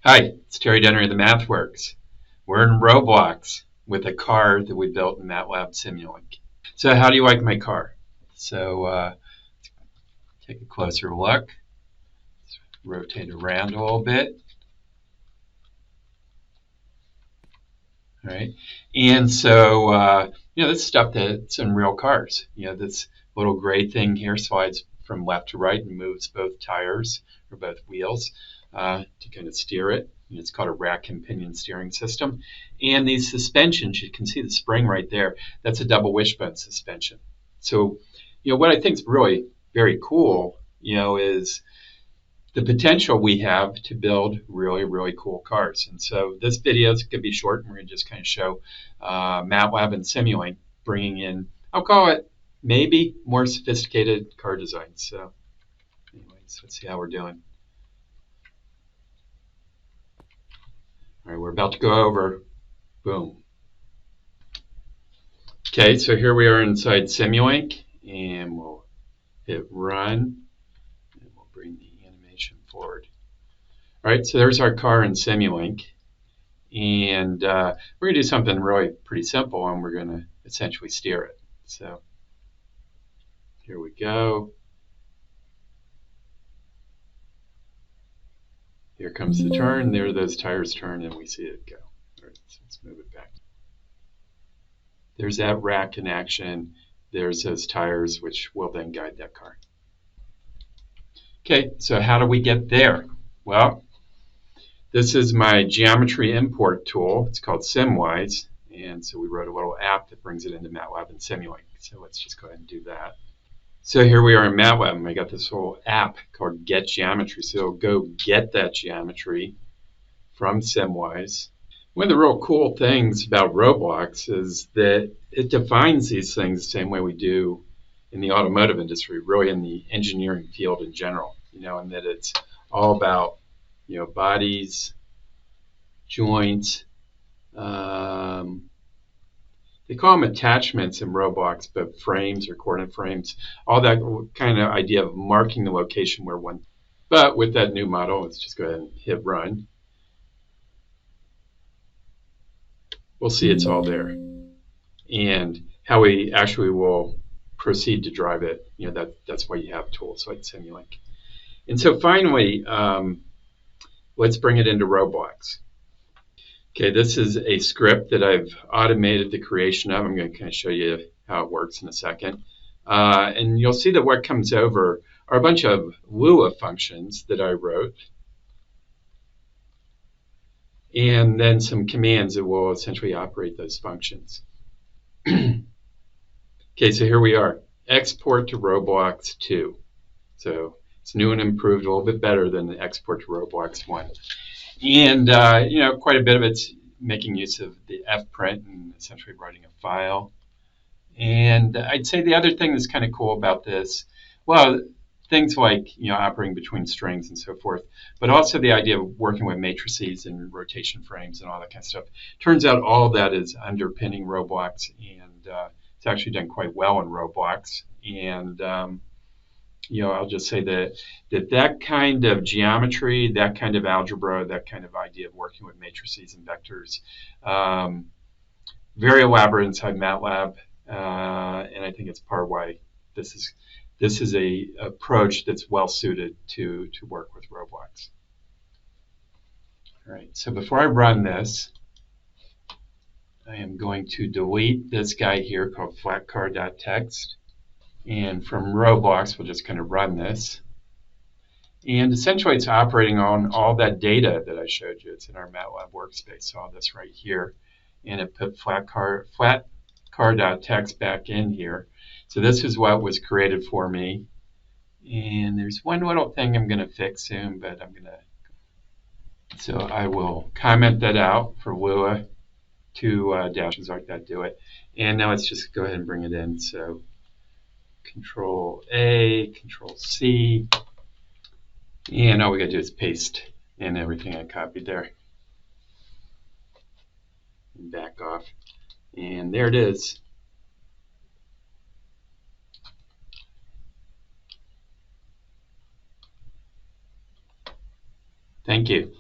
Hi, it's Terry Dennery of the MathWorks. We're in Roblox with a car that we built in MATLAB Simulink. So how do you like my car? So take a closer look. Let's rotate around a little bit. All right. And so, this stuff that's in real cars. This little gray thing here slides from left to right and moves both tires or both wheels to kind of steer it. It's called a rack and pinion steering system. And these suspensions, you can see the spring right there. That's a double wishbone suspension. So, what I think is really very cool, is the potential we have to build really, really cool cars. And so this video is going to be short, and we're going to just kind of show MATLAB and Simulink bringing in, I'll call it maybe more sophisticated car designs. So anyways, let's see how we're doing. All right, we're about to go over. Boom. Okay, so here we are inside Simulink, and we'll hit run, and we'll bring the animation forward. All right, so there's our car in Simulink. And we're going to do something really pretty simple, and we're going to essentially steer it. So here we go. Here comes the turn. There those tires turn, and we see it go. All right, so let's move it back. There's that rack in action. There's those tires, which will then guide that car. Okay, so how do we get there? Well, this is my geometry import tool. It's called SimWise. And so we wrote a little app that brings it into MATLAB and Simulink. So let's just go ahead and do that. So here we are in MATLAB, and I got this little app called Get Geometry. So go get that geometry from SimWise. One of the real cool things about Roblox is that it defines these things the same way we do in the automotive industry, really in the engineering field in general, and that it's all about, bodies, joints, they call them attachments in Roblox, but frames or coordinate frames, all that kind of idea of marking the location where one. But with that new model, let's just go ahead and hit run. We'll see it's all there. And how we actually will proceed to drive it, that's why you have tools like Simulink. And so finally, let's bring it into Roblox. Okay, this is a script that I've automated the creation of. I'm going to kind of show you how it works in a second. And you'll see that what comes over are a bunch of Lua functions that I wrote, and then some commands that will essentially operate those functions. Okay, so here we are. Export to Roblox 2. So it's new and improved, a little bit better than the export to Roblox 1. And, quite a bit of it's making use of the fprint and essentially writing a file. And I'd say the other thing that's kind of cool about this, well, things like, operating between strings and so forth, but also the idea of working with matrices and rotation frames and all that kind of stuff. Turns out all of that is underpinning Roblox, and it's actually done quite well in Roblox. And I'll just say that kind of geometry, that kind of algebra, that kind of idea of working with matrices and vectors, very elaborate inside MATLAB, and I think it's part of why this is a approach that's well suited to work with Roblox. All right, so before I run this, I am going to delete this guy here called flatcar.txt. And from Roblox, we'll just kind of run this. And essentially, it's operating on all that data that I showed you. It's in our MATLAB workspace, so all this right here. And it put flatcar.txt back in here. So this is what was created for me. And there's one little thing I'm going to fix soon, but so I will comment that out for Lua to dashes like that do it. And now let's just go ahead and bring it in. So Control A, Control C, and all we got to do is paste in everything I copied there. And back off, and there it is. Thank you.